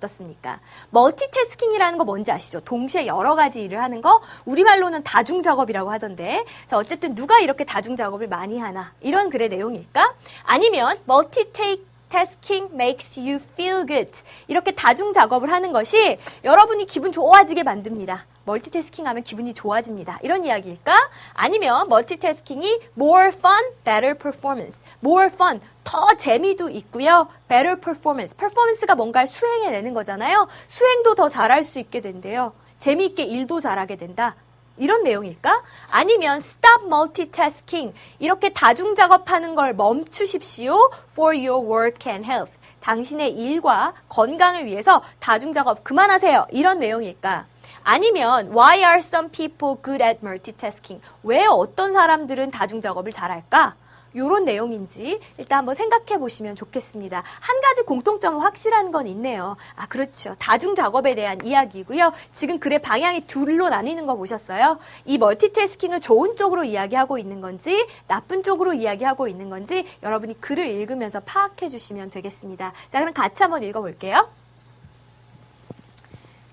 어떻습니까? 멀티태스킹이라는 거 뭔지 아시죠? 동시에 여러 가지 일을 하는 거, 우리말로는 다중작업이라고 하던데, 자, 어쨌든 누가 이렇게 다중작업을 많이 하나? 이런 글의 내용일까? 아니면 multitasking makes you feel good. 이렇게 다중작업을 하는 것이 여러분이 기분 좋아지게 만듭니다. 멀티태스킹 하면 기분이 좋아집니다. 이런 이야기일까? 아니면 멀티태스킹이 more fun, better performance. more fun, 더 재미도 있고요. better performance. performance가 뭔가를 수행해내는 거잖아요. 수행도 더 잘할 수 있게 된대요. 재미있게 일도 잘하게 된다. 이런 내용일까? 아니면 stop multitasking. 이렇게 다중작업하는 걸 멈추십시오. for your work and health. 당신의 일과 건강을 위해서 다중작업 그만하세요. 이런 내용일까? 아니면 why are some people good at multitasking? 왜 어떤 사람들은 다중작업을 잘할까? 이런 내용인지 일단 한번 생각해 보시면 좋겠습니다. 한 가지 공통점은 확실한 건 있네요. 아, 그렇죠. 다중작업에 대한 이야기고요. 지금 글의 방향이 둘로 나뉘는 거 보셨어요? 이 멀티태스킹을 좋은 쪽으로 이야기하고 있는 건지 나쁜 쪽으로 이야기하고 있는 건지 여러분이 글을 읽으면서 파악해 주시면 되겠습니다. 자, 그럼 같이 한번 읽어볼게요.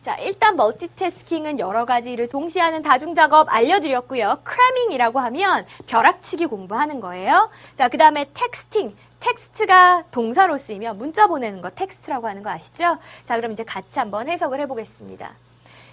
자, 일단 멀티태스킹은 여러 가지 일을 동시에 하는 다중작업 알려드렸고요. 크래밍이라고 하면 벼락치기 공부하는 거예요. 자, 그 다음에 텍스팅. 텍스트가 동사로 쓰이면 문자 보내는 거 텍스트라고 하는 거 아시죠? 자, 그럼 이제 같이 한번 해석을 해보겠습니다.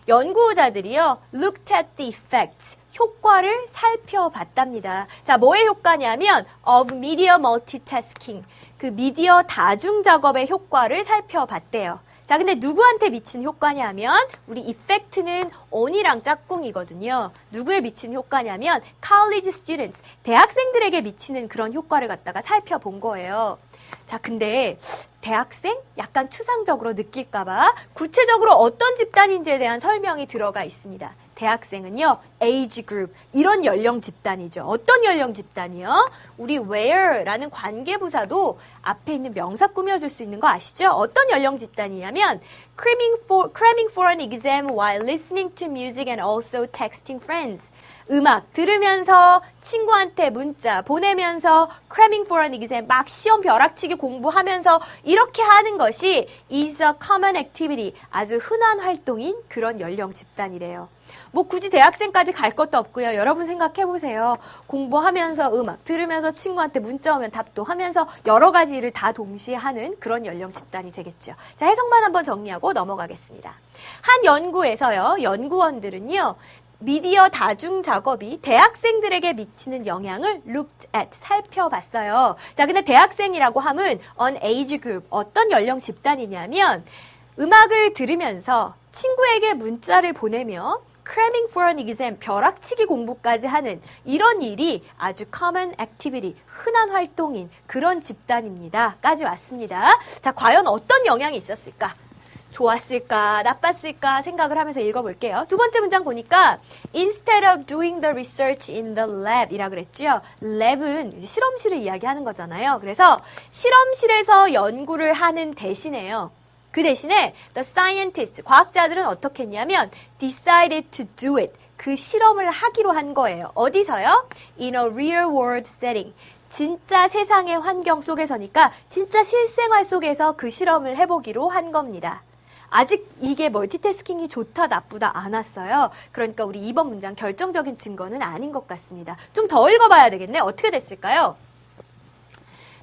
연구자들이요, looked at the effect, 효과를 살펴봤답니다. 자, 뭐의 효과냐면 of media multitasking, 그 미디어 다중작업의 효과를 살펴봤대요. 자, 근데 누구한테 미친 효과냐면 우리 이펙트는 on이랑 짝꿍이거든요. 누구에 미친 효과냐면 college students, 대학생들에게 미치는 그런 효과를 갖다가 살펴본 거예요. 자, 근데 대학생? 약간 추상적으로 느낄까봐 구체적으로 어떤 집단인지에 대한 설명이 들어가 있습니다. 대학생은요, age group, 이런 연령 집단이죠. 어떤 연령 집단이요? 우리 where라는 관계부사도 앞에 있는 명사 꾸며줄 수 있는 거 아시죠? 어떤 연령 집단이냐면 cramming for an exam while listening to music and also texting friends. 음악 들으면서 친구한테 문자 보내면서 cramming for an exam, 막 시험 벼락치기 공부하면서 이렇게 하는 것이 is a common activity, 아주 흔한 활동인 그런 연령 집단이래요. 뭐 굳이 대학생까지 갈 것도 없고요. 여러분 생각해보세요. 공부하면서 음악 들으면서 친구한테 문자 오면 답도 하면서 여러 가지 일을 다 동시에 하는 그런 연령 집단이 되겠죠. 자, 해석만 한번 정리하고 넘어가겠습니다. 한 연구에서요, 연구원들은요, 미디어 다중 작업이 대학생들에게 미치는 영향을 looked at, 살펴봤어요. 자, 근데 대학생이라고 하면 an age group, 어떤 연령 집단이냐면 음악을 들으면서 친구에게 문자를 보내며 cramming for an exam, 벼락치기 공부까지 하는 이런 일이 아주 common activity, 흔한 활동인 그런 집단입니다. 까지 왔습니다. 자, 과연 어떤 영향이 있었을까? 좋았을까, 나빴을까 생각을 하면서 읽어볼게요. 두 번째 문장 보니까 instead of doing the research in the lab 이라 그랬죠. lab은 이제 실험실을 이야기하는 거잖아요. 그래서 실험실에서 연구를 하는 대신에요. 그 대신에 the scientists, 과학자들은 어떻게 했냐면 decided to do it, 그 실험을 하기로 한 거예요. 어디서요? in a real world setting. 진짜 세상의 환경 속에서니까 진짜 실생활 속에서 그 실험을 해보기로 한 겁니다. 아직 이게 멀티태스킹이 좋다 나쁘다 안 왔어요. 그러니까 우리 2번 문장 결정적인 증거는 아닌 것 같습니다. 좀 더 읽어봐야 되겠네. 어떻게 됐을까요?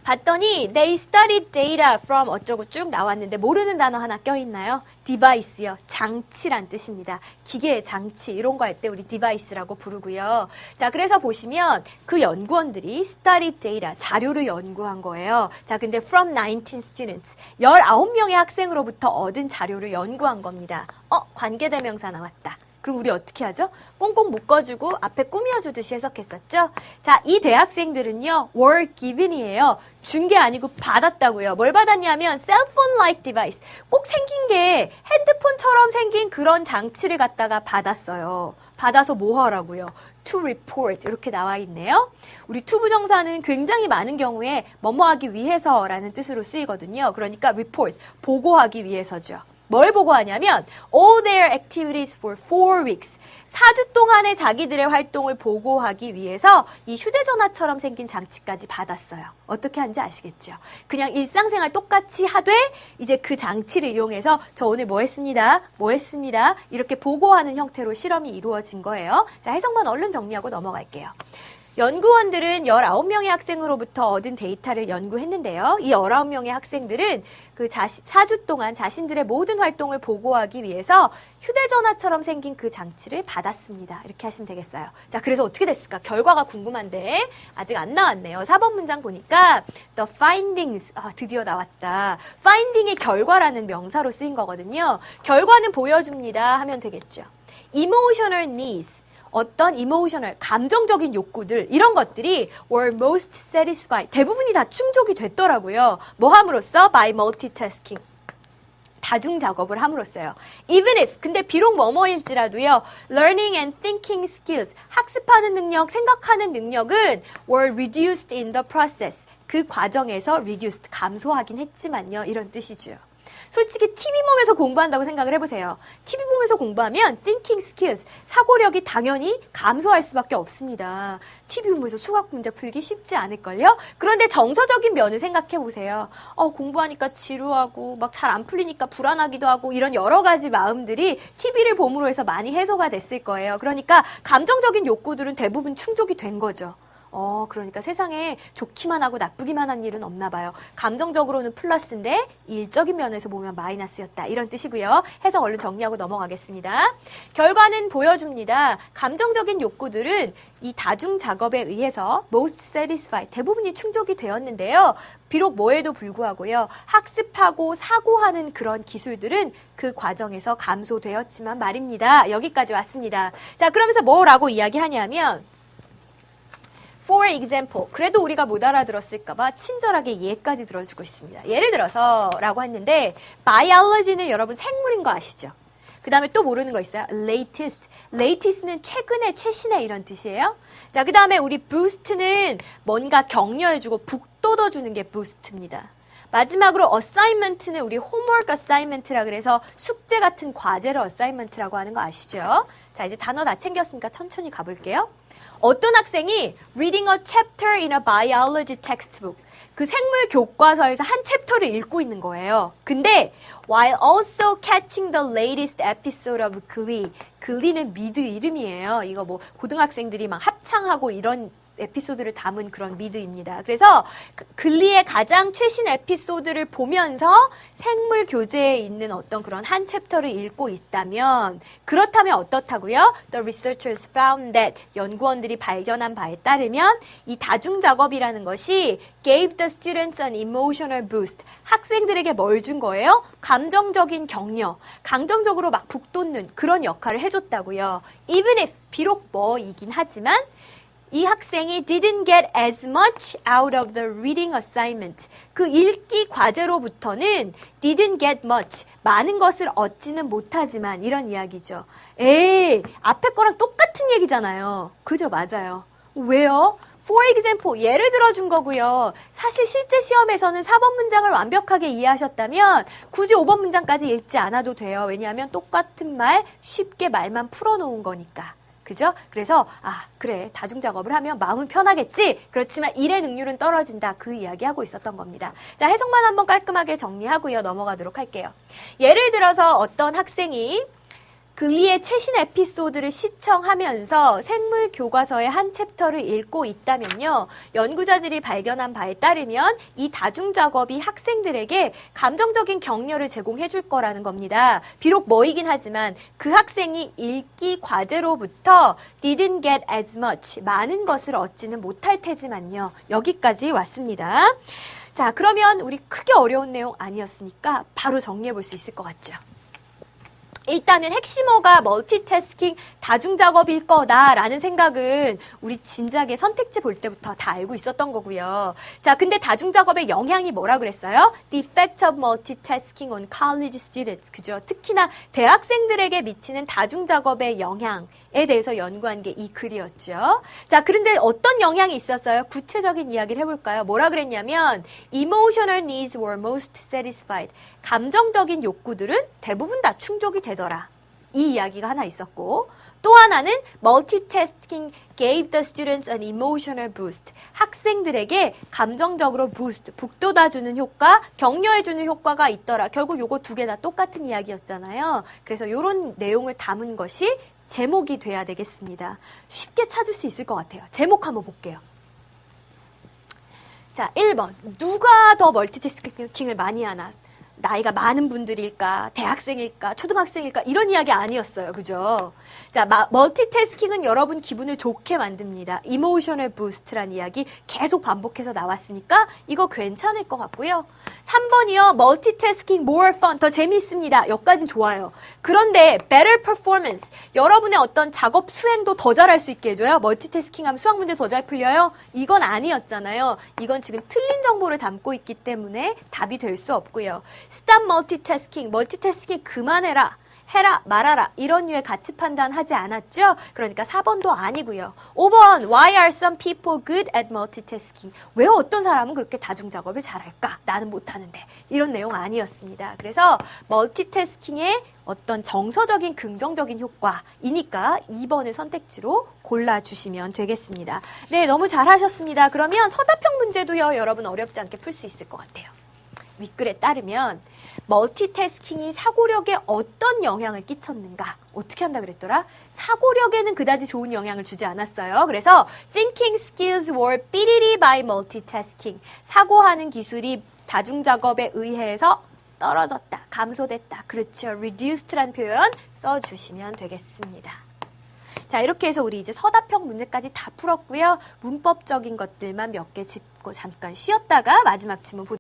봤더니 they studied data from 어쩌고 쭉 나왔는데 모르는 단어 하나 껴있나요? device요. 장치란 뜻입니다. 기계, 장치 이런 거 할 때 우리 device라고 부르고요. 자, 그래서 보시면 그 연구원들이 studied data, 자료를 연구한 거예요. 자, 근데 from 19 students, 19명의 학생으로부터 얻은 자료를 연구한 겁니다. 관계대명사 나왔다. 그럼 우리 어떻게 하죠? 꽁꽁 묶어주고 앞에 꾸며주듯이 해석했었죠? 자, 이 대학생들은요, were given이에요. 준 게 아니고 받았다고요. 뭘 받았냐면 cellphone-like device. 꼭 생긴 게 핸드폰처럼 생긴 그런 장치를 갖다가 받았어요. 받아서 뭐 하라고요? to report 이렇게 나와 있네요. 우리 to 부정사는 굉장히 많은 경우에 뭐뭐 하기 위해서라는 뜻으로 쓰이거든요. 그러니까 report, 보고하기 위해서죠. 뭘 보고하냐면 all their activities for 4 weeks. 4주 동안의 자기들의 활동을 보고하기 위해서 이 휴대전화처럼 생긴 장치까지 받았어요. 어떻게 하는지 아시겠죠? 그냥 일상생활 똑같이 하되 이제 그 장치를 이용해서 저 오늘 뭐 했습니다. 이렇게 보고하는 형태로 실험이 이루어진 거예요. 자, 해석만 얼른 정리하고 넘어갈게요. 연구원들은 19명의 학생으로부터 얻은 데이터를 연구했는데요. 이 19명의 학생들은 그 4주 동안 자신들의 모든 활동을 보고하기 위해서 휴대전화처럼 생긴 그 장치를 받았습니다. 이렇게 하시면 되겠어요. 자, 그래서 어떻게 됐을까? 결과가 궁금한데 아직 안 나왔네요. 4번 문장 보니까 the findings, 드디어 나왔다. finding의 결과라는 명사로 쓰인 거거든요. 결과는 보여줍니다 하면 되겠죠. emotional needs. 어떤 이모셔널, 감정적인 욕구들 이런 것들이 were most satisfied. 대부분이 다 충족이 됐더라고요. 뭐 함으로써? by multitasking. 다중 작업을 함으로써요. Even if, 근데 비록 뭐뭐일지라도요. learning and thinking skills, 학습하는 능력, 생각하는 능력은 were reduced in the process. 그 과정에서 reduced, 감소하긴 했지만요. 이런 뜻이죠. 솔직히 TV 보면서 공부한다고 생각을 해보세요. TV 보면서 공부하면 thinking skills, 사고력이 당연히 감소할 수밖에 없습니다. TV 보면서 수학 문제 풀기 쉽지 않을걸요? 그런데 정서적인 면을 생각해보세요. 공부하니까 지루하고 막 잘 안 풀리니까 불안하기도 하고 이런 여러 가지 마음들이 TV를 봄으로 해서 많이 해소가 됐을 거예요. 그러니까 감정적인 욕구들은 대부분 충족이 된 거죠. 그러니까 세상에 좋기만 하고 나쁘기만 한 일은 없나 봐요. 감정적으로는 플러스인데 일적인 면에서 보면 마이너스였다. 이런 뜻이고요. 해석 얼른 정리하고 넘어가겠습니다. 결과는 보여줍니다. 감정적인 욕구들은 이 다중 작업에 의해서 most satisfied, 대부분이 충족이 되었는데요. 비록 뭐에도 불구하고요. 학습하고 사고하는 그런 기술들은 그 과정에서 감소되었지만 말입니다. 여기까지 왔습니다. 자, 그러면서 뭐라고 이야기하냐면 For example, 그래도 우리가 못 알아들었을까봐 친절하게 예까지 들어주고 있습니다. 예를 들어서 라고 했는데 biology는 여러분 생물인 거 아시죠? 그 다음에 또 모르는 거 있어요? latest. latest는 최근에, 최신의 이런 뜻이에요. 자, 그 다음에 우리 boost는 뭔가 격려해주고 북돋워주는 게 boost입니다. 마지막으로 assignment는 우리 homework assignment라 그래서 숙제 같은 과제를 assignment라고 하는 거 아시죠? 자, 이제 단어 다 챙겼으니까 천천히 가볼게요. 어떤 학생이 reading a chapter in a biology textbook, 그 생물 교과서에서 한 챕터를 읽고 있는 거예요. 근데 while also catching the latest episode of Glee, Glee는 미드 이름이에요. 이거 뭐 고등학생들이 막 합창하고 이런 에피소드를 담은 그런 미드입니다. 그래서 글리의 가장 최신 에피소드를 보면서 생물 교재에 있는 어떤 그런 한 챕터를 읽고 있다면 그렇다면 어떻다고요? The researchers found that 연구원들이 발견한 바에 따르면 이 다중 작업이라는 것이 gave the students an emotional boost. 학생들에게 뭘 준 거예요? 감정적인 격려, 감정적으로 막 북돋는 그런 역할을 해줬다고요. Even if 비록 뭐이긴 하지만 이 학생이 didn't get as much out of the reading assignment. 그 읽기 과제로부터는 didn't get much. 많은 것을 얻지는 못하지만 이런 이야기죠. 앞에 거랑 똑같은 얘기잖아요. 그죠? 맞아요. 왜요? For example, 예를 들어준 거고요. 사실 실제 시험에서는 4번 문장을 완벽하게 이해하셨다면 굳이 5번 문장까지 읽지 않아도 돼요. 왜냐하면 똑같은 말, 쉽게 말만 풀어놓은 거니까. 그죠? 그래서 그래, 다중작업을 하면 마음은 편하겠지. 그렇지만 일의 능률은 떨어진다. 그 이야기하고 있었던 겁니다. 자, 해석만 한번 깔끔하게 정리하고요. 넘어가도록 할게요. 예를 들어서 어떤 학생이 글리의 최신 에피소드를 시청하면서 생물 교과서의 한 챕터를 읽고 있다면요. 연구자들이 발견한 바에 따르면 이 다중작업이 학생들에게 감정적인 격려를 제공해 줄 거라는 겁니다. 비록 뭐이긴 하지만 그 학생이 읽기 과제로부터 didn't get as much, 많은 것을 얻지는 못할 테지만요. 여기까지 왔습니다. 자, 그러면 우리 크게 어려운 내용 아니었으니까 바로 정리해 볼 수 있을 것 같죠? 일단은 핵심어가 멀티태스킹 다중작업일 거다라는 생각은 우리 진작에 선택지 볼 때부터 다 알고 있었던 거고요. 자, 근데 다중작업의 영향이 뭐라 그랬어요? The effect of multitasking on college students. 그죠? 특히나 대학생들에게 미치는 다중작업의 영향에 대해서 연구한 게 이 글이었죠. 자, 그런데 어떤 영향이 있었어요? 구체적인 이야기를 해볼까요? 뭐라 그랬냐면 emotional needs were most satisfied. 감정적인 욕구들은 대부분 다 충족이 되더라. 이 이야기가 하나 있었고 또 하나는 multitasking gave the students an emotional boost. 학생들에게 감정적으로 boost, 북돋아주는 효과, 격려해주는 효과가 있더라. 결국 요거 두 개 다 똑같은 이야기였잖아요. 그래서 요런 내용을 담은 것이 제목이 돼야 되겠습니다. 쉽게 찾을 수 있을 것 같아요. 제목 한번 볼게요. 자, 1번. 누가 더 멀티태스킹을 많이 하나? 나이가 많은 분들일까? 대학생일까? 초등학생일까? 이런 이야기 아니었어요. 그죠? 자, 멀티태스킹은 여러분 기분을 좋게 만듭니다. 이모셔널 부스트란 이야기 계속 반복해서 나왔으니까 이거 괜찮을 것 같고요. 3번이요. 멀티태스킹 more fun. 더 재미있습니다. 여기까진 좋아요. 그런데 better performance. 여러분의 어떤 작업 수행도 더 잘할 수 있게 해줘요. 멀티태스킹하면 수학 문제 더 잘 풀려요? 이건 아니었잖아요. 이건 지금 틀린 정보를 담고 있기 때문에 답이 될 수 없고요. Stop multitasking. 멀티태스킹 그만해라. 해라, 말아라. 이런 류의 가치 판단하지 않았죠? 그러니까 4번도 아니고요. 5번. Why are some people good at multitasking? 왜 어떤 사람은 그렇게 다중작업을 잘할까? 나는 못하는데. 이런 내용 아니었습니다. 그래서 멀티태스킹의 어떤 정서적인 긍정적인 효과이니까 2번의 선택지로 골라주시면 되겠습니다. 네, 너무 잘하셨습니다. 그러면 서답형 문제도요, 여러분 어렵지 않게 풀 수 있을 것 같아요. 윗글에 따르면 멀티태스킹이 사고력에 어떤 영향을 끼쳤는가? 어떻게 한다 그랬더라? 사고력에는 그다지 좋은 영향을 주지 않았어요. 그래서 thinking skills were 삐리리 by multitasking. 사고하는 기술이 다중작업에 의해서 떨어졌다, 감소됐다. 그렇죠. reduced란 표현 써주시면 되겠습니다. 자, 이렇게 해서 우리 이제 서답형 문제까지 다 풀었고요. 문법적인 것들만 몇 개 짚고 잠깐 쉬었다가 마지막 질문 보도록